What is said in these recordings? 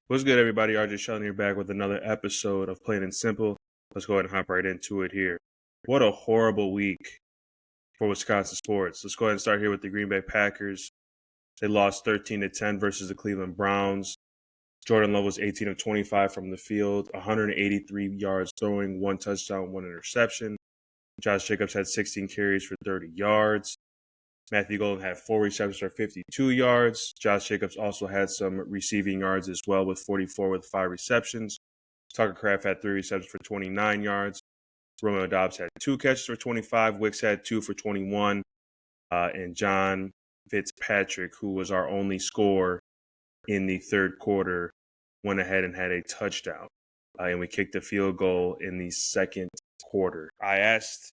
What's good, everybody? RJ Shelton here, back with another episode of Plain and Simple. Let's go ahead and hop right into it here. What a horrible week for Wisconsin sports. Let's go ahead and start here with the Green Bay Packers. They lost 13-10 versus the Cleveland Browns. Jordan Love was 18 of 25 from the field, 183 yards throwing, 1 touchdown, 1 interception. Josh Jacobs had 16 carries for 30 yards. Matthew Golden had 4 receptions for 52 yards. Josh Jacobs also had some receiving yards as well with 44 with 5 receptions. Tucker Kraft had 3 receptions for 29 yards. Romeo Doubs had 2 catches for 25. Wicks had 2 for 21. And John Fitzpatrick, who was our only scorer in the third quarter, went ahead and had a touchdown. And we kicked a field goal in the second quarter. I asked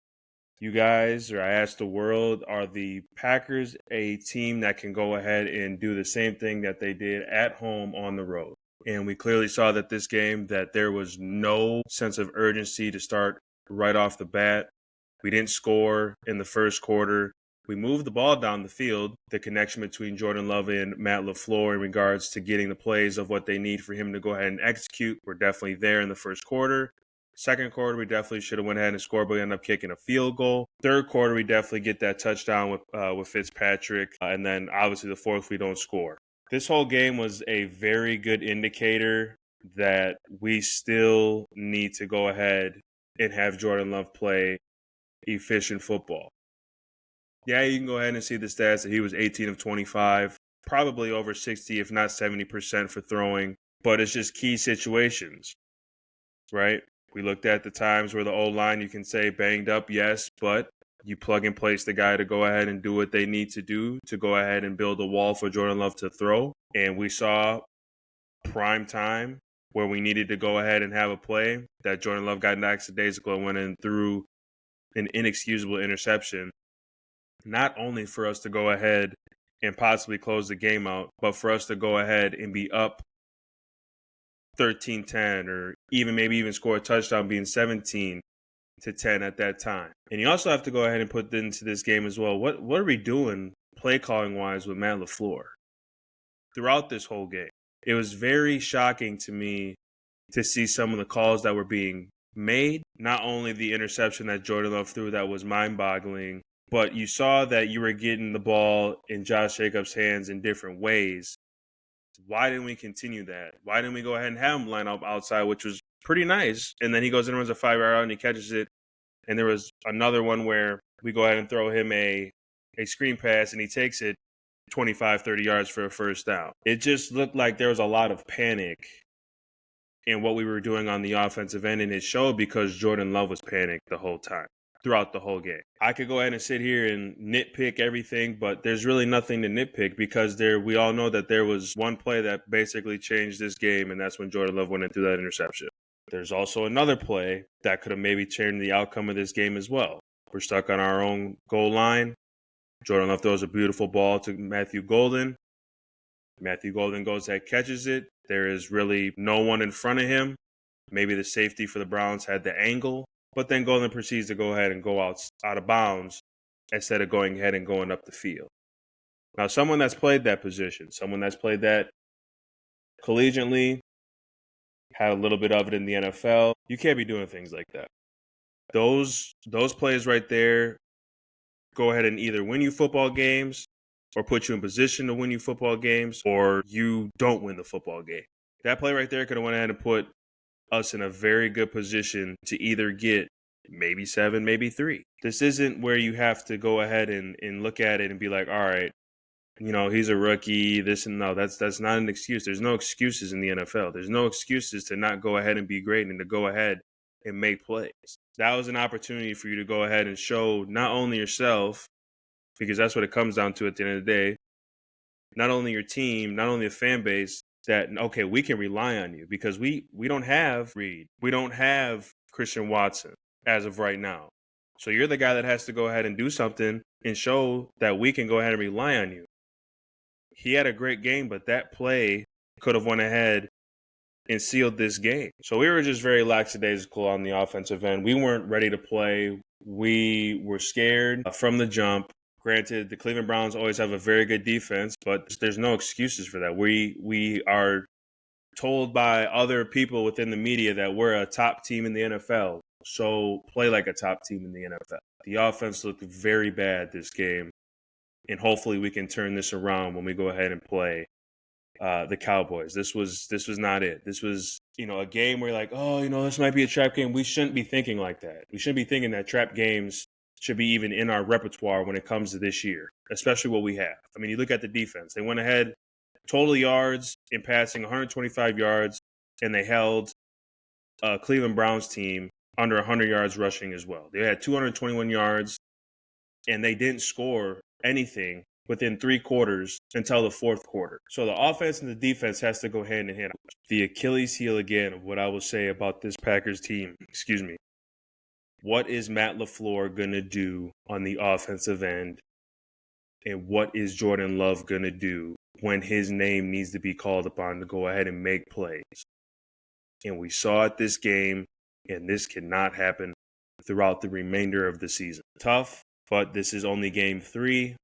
you guys, or I asked the world, are the Packers a team that can go ahead and do the same thing that they did at home on the road? And we clearly saw that this game, that there was no sense of urgency to start right off the bat. We didn't score in the first quarter. We moved the ball down the field. The connection between Jordan Love and Matt LaFleur in regards to getting the plays of what they need for him to go ahead and execute were definitely there in the first quarter. Second quarter, we definitely should have went ahead and scored, but we ended up kicking a field goal. Third quarter, we definitely get that touchdown with Fitzpatrick. And then obviously the fourth, we don't score. This whole game was a very good indicator that we still need to go ahead and have Jordan Love play efficient football. Yeah, you can go ahead and see the stats that he was 18 of 25, probably over 60, if not 70% for throwing. But it's just key situations, right? We looked at the times where the O-line, you can say banged up, yes, but you plug and place the guy to go ahead and do what they need to do to go ahead and build a wall for Jordan Love to throw. And we saw prime time where we needed to go ahead and have a play that Jordan Love got lackadaisical and went in through an inexcusable interception. Not only for us to go ahead and possibly close the game out, but for us to go ahead and be up 13-10 or maybe score a touchdown being 17-10 at that time. And you also have to go ahead and put into this game as well. What are we doing play calling wise with Matt LaFleur throughout this whole game? It was very shocking to me to see some of the calls that were being made. Not only the interception that Jordan Love threw that was mind-boggling, but you saw that you were getting the ball in Josh Jacobs' hands in different ways. Why didn't we continue that? Why didn't we go ahead and have him line up outside, which was pretty nice? And then he goes and runs a 5-yard out and he catches it. And there was another one where we go ahead and throw him a screen pass and he takes it 25, 30 yards for a first down. It just looked like there was a lot of panic in what we were doing on the offensive end, and it showed because Jordan Love was panicked the whole time, throughout the whole game. I could go ahead and sit here and nitpick everything, but there's really nothing to nitpick because we all know that there was one play that basically changed this game, and that's when Jordan Love went and threw that interception. There's also another play that could have maybe changed the outcome of this game as well. We're stuck on our own goal line. Jordan Love throws a beautiful ball to Matthew Golden. Matthew Golden goes ahead, catches it. There is really no one in front of him. Maybe the safety for the Browns had the angle. But then Golden proceeds to go ahead and go out of bounds instead of going ahead and going up the field. Now, someone that's played that position, someone that's played that collegiately, had a little bit of it in the NFL, you can't be doing things like that. Those plays right there go ahead and either win you football games or put you in position to win you football games, or you don't win the football game. That play right there could have went ahead and put us in a very good position to either get maybe 7, maybe 3. This isn't where you have to go ahead and look at it and be like, all right, he's a rookie, this and no. That's not an excuse. There's no excuses in the NFL. There's no excuses to not go ahead and be great and to go ahead and make plays. That was an opportunity for you to go ahead and show not only yourself, because that's what it comes down to at the end of the day, not only your team, not only the fan base, that, okay, we can rely on you because we don't have Reed. We don't have Christian Watson as of right now. So you're the guy that has to go ahead and do something and show that we can go ahead and rely on you. He had a great game, but that play could have went ahead and sealed this game. So we were just very lackadaisical on the offensive end. We weren't ready to play. We were scared from the jump. Granted, the Cleveland Browns always have a very good defense, but there's no excuses for that. We are told by other people within the media that we're a top team in the NFL. So play like a top team in the NFL. The offense looked very bad this game, and hopefully we can turn this around when we go ahead and play the Cowboys. This was not it. This was, a game where you're like, oh, this might be a trap game. We shouldn't be thinking like that. We shouldn't be thinking that trap games should be even in our repertoire when it comes to this year, especially what we have. I mean, you look at the defense. They went ahead, total yards in passing, 125 yards, and they held Cleveland Browns team under 100 yards rushing as well. They had 221 yards, and they didn't score anything within 3 quarters until the 4th quarter. So the offense and the defense has to go hand in hand. The Achilles heel again of what I will say about this Packers team, what is Matt LaFleur going to do on the offensive end? And what is Jordan Love going to do when his name needs to be called upon to go ahead and make plays? And we saw it this game, and this cannot happen throughout the remainder of the season. Tough, but this is only game 3.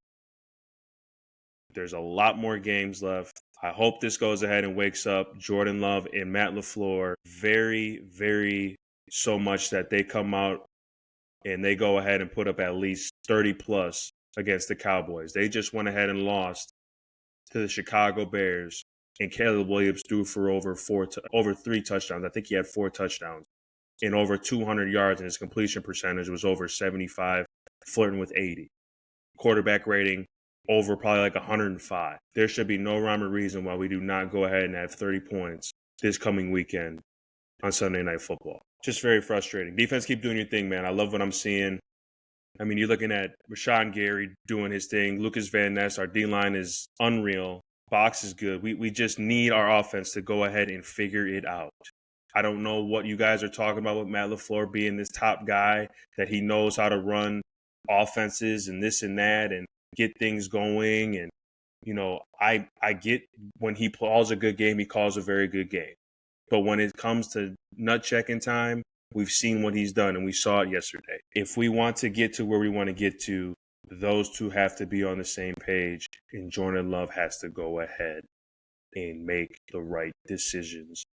There's a lot more games left. I hope this goes ahead and wakes up Jordan Love and Matt LaFleur very, very so much that they come out and they go ahead and put up at least 30 plus against the Cowboys. They just went ahead and lost to the Chicago Bears, and Caleb Williams threw for over 3 touchdowns. I think he had 4 touchdowns and over 200 yards, and his completion percentage was over 75, flirting with 80. Quarterback rating over probably like 105. There should be no rhyme or reason why we do not go ahead and have 30 points this coming weekend on Sunday Night Football. Just very frustrating. Defense, keep doing your thing, man. I love what I'm seeing. I mean, you're looking at Rashawn Gary doing his thing. Lucas Van Ness, our D-line is unreal. Box is good. We just need our offense to go ahead and figure it out. I don't know what you guys are talking about with Matt LaFleur being this top guy, that he knows how to run offenses and this and that and get things going. And, I get when he calls a good game, he calls a very good game. But when it comes to nut checking time, we've seen what he's done, and we saw it yesterday. If we want to get to where we want to get to, those two have to be on the same page, and Jordan Love has to go ahead and make the right decisions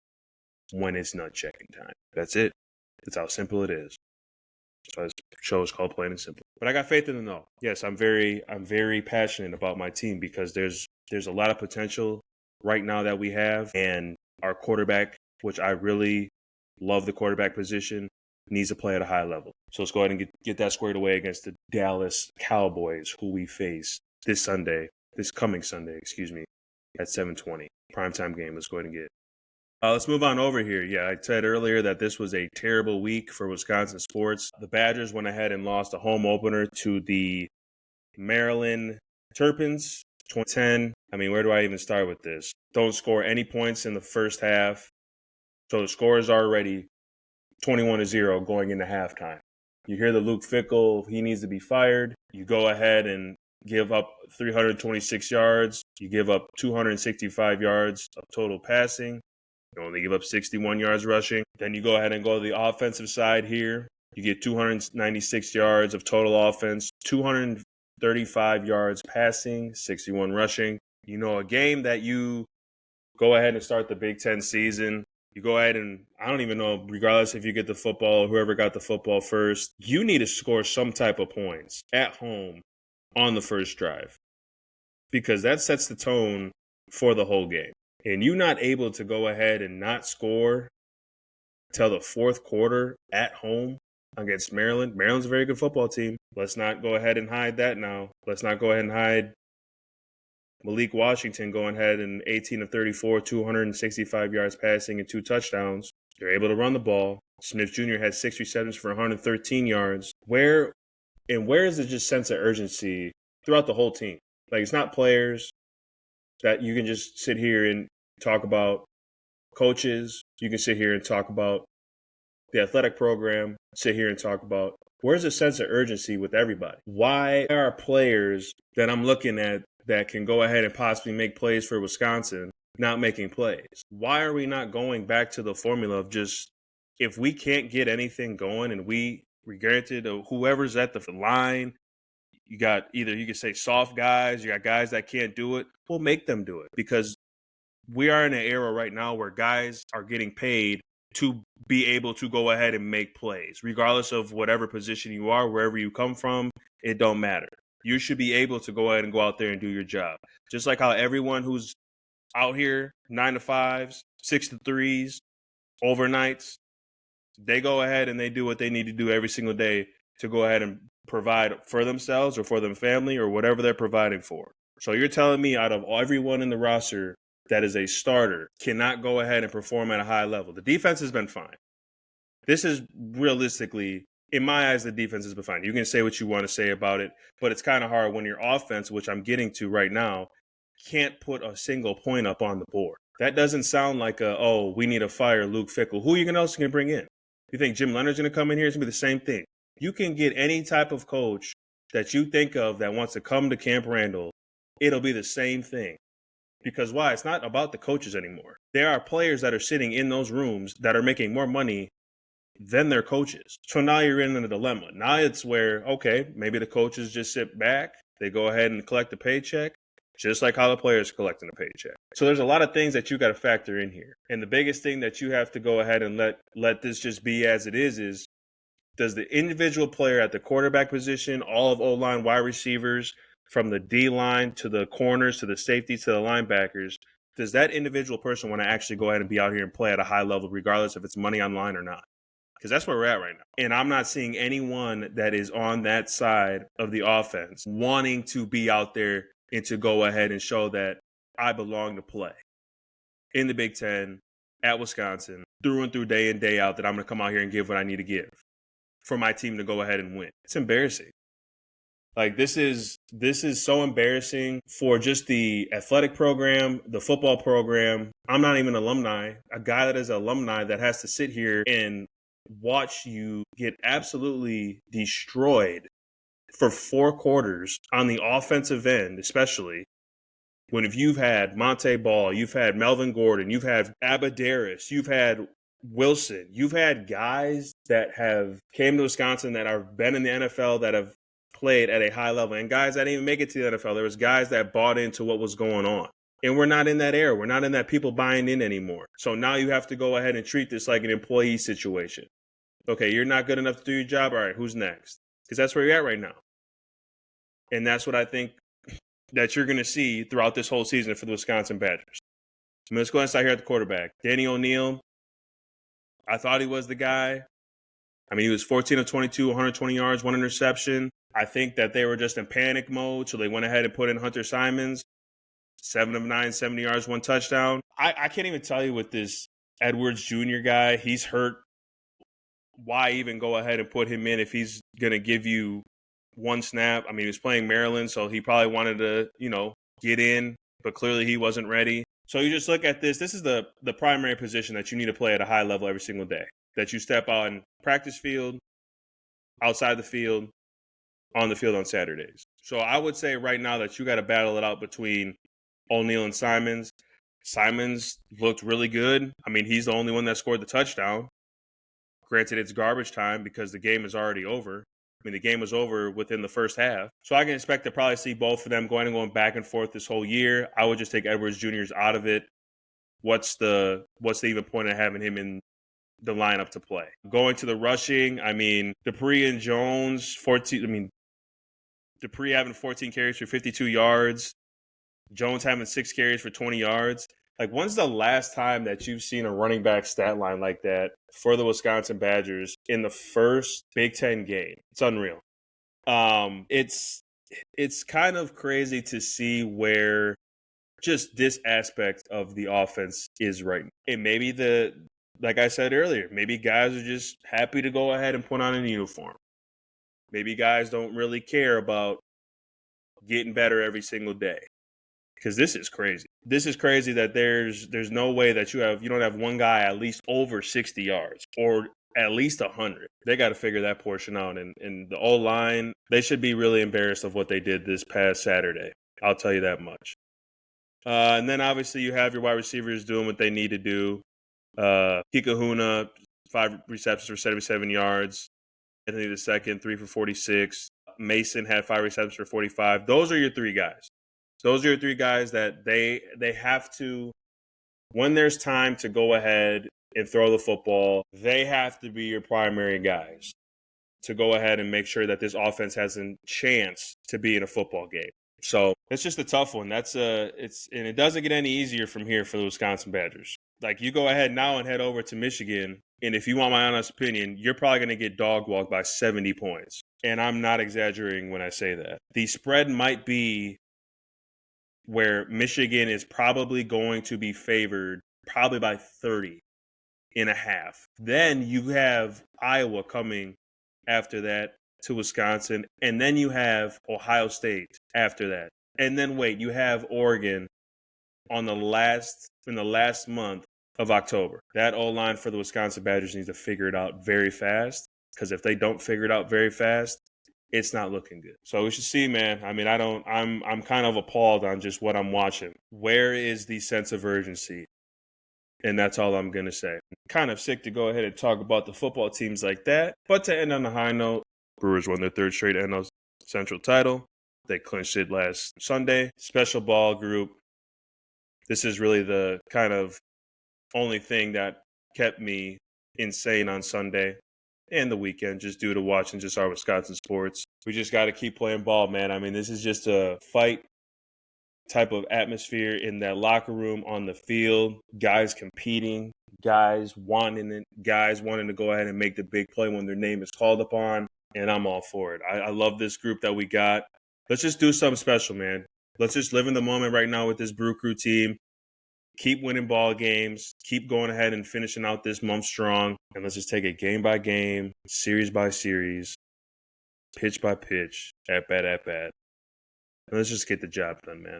when it's nut checking time. That's it. That's how simple it is. So this show is called Plain and Simple. But I got faith in them, though. Yes, I'm very passionate about my team because there's a lot of potential right now that we have, and our quarterback, which I really love the quarterback position, needs to play at a high level. So let's go ahead and get that squared away against the Dallas Cowboys, who we face this coming Sunday, at 7:20. Primetime game. Let's go ahead and get it. Let's move on over here. Yeah, I said earlier that this was a terrible week for Wisconsin sports. The Badgers went ahead and lost a home opener to the Maryland Terrapins, 2010. I mean, where do I even start with this? Don't score any points in the first half. So the score is already 21-0 going into halftime. You hear the Luke Fickell, he needs to be fired. You go ahead and give up 326 yards. You give up 265 yards of total passing. You only give up 61 yards rushing. Then you go ahead and go to the offensive side here. You get 296 yards of total offense, 235 yards passing, 61 rushing. A game that you go ahead and start the Big Ten season. You go ahead and, I don't even know, regardless if you get the football or whoever got the football first, you need to score some type of points at home on the first drive because that sets the tone for the whole game. And you not able to go ahead and not score till the 4th quarter at home against Maryland. Maryland's a very good football team. Let's not go ahead and hide that now. Let's not go ahead and hide Malik Washington going ahead and 18 of 34, 265 yards passing and 2 touchdowns. They're able to run the ball. Smith Jr. had 6 receptions for 113 yards. Where is the just sense of urgency throughout the whole team? Like, it's not players that you can just sit here and talk about coaches. You can sit here and talk about the athletic program, sit here and talk about where's the sense of urgency with everybody? Why are players that I'm looking at that can go ahead and possibly make plays for Wisconsin not making plays? Why are we not going back to the formula of just, if we can't get anything going and we granted whoever's at the line, you got either you can say soft guys, you got guys that can't do it, we'll make them do it because we are in an era right now where guys are getting paid to be able to go ahead and make plays, regardless of whatever position you are, wherever you come from, it don't matter. You should be able to go ahead and go out there and do your job. Just like how everyone who's out here, 9 to 5s, 6 to 3s, overnights, they go ahead and they do what they need to do every single day to go ahead and provide for themselves or for their family or whatever they're providing for. So you're telling me out of everyone in the roster that is a starter cannot go ahead and perform at a high level. The defense has been fine. This is realistically, in my eyes, the defense has been fine. You can say what you want to say about it, but it's kind of hard when your offense, which I'm getting to right now, can't put a single point up on the board. That doesn't sound like we need to fire Luke Fickell. Who else can bring in? You think Jim Leonard's going to come in here? It's going to be the same thing. You can get any type of coach that you think of that wants to come to Camp Randall. It'll be the same thing. Because why? It's not about the coaches anymore. There are players that are sitting in those rooms that are making more money than their coaches. So now you're in a dilemma. Now it's where, okay, maybe the coaches just sit back. They go ahead and collect a paycheck, just like how the players are collecting a paycheck. So there's a lot of things that you got to factor in here. And the biggest thing that you have to go ahead and let this just be as it is does the individual player at the quarterback position, all of O-line, wide receivers, from the D-line to the corners to the safeties to the linebackers, does that individual person want to actually go ahead and be out here and play at a high level regardless if it's money online or not? Because that's where we're at right now. And I'm not seeing anyone that is on that side of the offense wanting to be out there and to go ahead and show that I belong to play in the Big Ten, at Wisconsin, through and through, day in, day out, that I'm going to come out here and give what I need to give for my team to go ahead and win. It's embarrassing. Like, this is so embarrassing for just the athletic program, the football program. I'm not even an alumni, a guy that is an alumni that has to sit here and watch you get absolutely destroyed for 4 quarters on the offensive end, especially when if you've had Monte Ball, you've had Melvin Gordon, you've had Abadaris, you've had Wilson, you've had guys that have came to Wisconsin that have been in the NFL that have played at a high level, and guys that didn't even make it to the NFL. There was guys that bought into what was going on. And we're not in that era. We're not in that people buying in anymore. So now you have to go ahead and treat this like an employee situation. Okay, you're not good enough to do your job. All right, who's next? Because that's where you're at right now. And that's what I think that you're going to see throughout this whole season for the Wisconsin Badgers. So let's go and start here at the quarterback. Danny O'Neal, I thought he was the guy. I mean, he was 14 of 22, 120 yards, 1 interception. I think that they were just in panic mode, so they went ahead and put in Hunter Simons. 7 of 9, 70 yards, 1 touchdown. I can't even tell you with this Edwards Jr. guy. He's hurt. Why even go ahead and put him in if he's going to give you 1 snap? I mean, he was playing Maryland, so he probably wanted to, get in, but clearly he wasn't ready. So you just look at this. This is the primary position that you need to play at a high level every single day, that you step on practice field, outside the field, on the field on Saturdays. So I would say right now that you got to battle it out between O'Neal and Simons. Simons looked really good. I mean, he's the only one that scored the touchdown. Granted, it's garbage time because the game is already over. I mean, the game was over within the first half. So I can expect to probably see both of them going back and forth this whole year. I would just take Edwards Jr.'s out of it. What's the even point of having him in the lineup to play? Going to the rushing, I mean, Dupree and Jones, Dupree having 14 carries for 52 yards. Jones having 6 carries for 20 yards. Like, when's the last time that you've seen a running back stat line like that for the Wisconsin Badgers in the first Big Ten game? It's unreal. It's kind of crazy to see where just this aspect of the offense is right now. And maybe like I said earlier, maybe guys are just happy to go ahead and put on a uniform. Maybe guys don't really care about getting better every single day. Because this is crazy. This is crazy that there's no way that you don't have one guy at least over 60 yards or at least 100. They got to figure that portion out. And the O-line, they should be really embarrassed of what they did this past Saturday. I'll tell you that much. And then obviously you have your wide receivers doing what they need to do. Kikahuna, 5 receptions for 77 yards. Anthony the second, 3 for 46. Mason had 5 receptions for 45. Those are your 3 guys. Those are your 3 guys that they have to When there's time to go ahead and throw the football, they have to be your primary guys to go ahead and make sure that this offense has a chance to be in a football game. So it's just a tough one. And it doesn't get any easier from here for the Wisconsin Badgers. Like, you go ahead now and head over to Michigan, and if you want my honest opinion, you're probably going to get dog walked by 70 points. And I'm not exaggerating when I say that. The spread might be where Michigan is probably going to be favored probably by 30.5. Then you have Iowa coming after that to Wisconsin, and then you have Ohio State after that. And then you have Oregon in the last month of October. That O-line for the Wisconsin Badgers needs to figure it out very fast, because if they don't figure it out very fast, it's not looking good. So we should see, man. I mean, I'm kind of appalled on just what I'm watching. Where is the sense of urgency? And that's all I'm going to say. Kind of sick to go ahead and talk about the football teams like that. But to end on a high note, Brewers won their third straight NL Central title. They clinched it last Sunday. Special ball group. This is really the kind of only thing that kept me insane on Sunday and the weekend, just due to watching just our Wisconsin sports. We just got to keep playing ball, man. I mean, this is just a fight type of atmosphere in that locker room, on the field, guys competing, guys wanting to go ahead and make the big play when their name is called upon, and I'm all for it. I love this group that we got. Let's just do something special, man. Let's just live in the moment right now with this Brew Crew team. Keep winning ball games. Keep going ahead and finishing out this month strong. And let's just take it game by game, series by series, pitch by pitch, at bat. And let's just get the job done, man.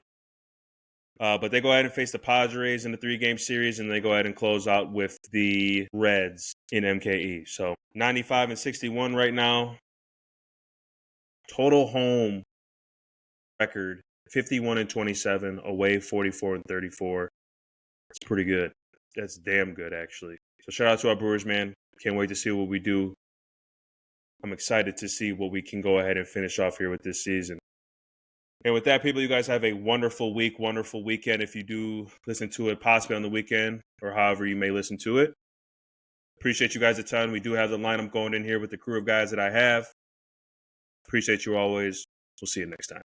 But they go ahead and face the Padres in the 3-game series, and they go ahead and close out with the Reds in MKE. So 95-61 right now. Total home record 51-27, away 44-34. It's pretty good. That's damn good, actually. So shout out to our Brewers, man. Can't wait to see what we do. I'm excited to see what we can go ahead and finish off here with this season. And with that, people, you guys have a wonderful week, wonderful weekend if you do listen to it possibly on the weekend or however you may listen to it. Appreciate you guys a ton. We do have the lineup going in here with the crew of guys that I have. Appreciate you always. We'll see you next time.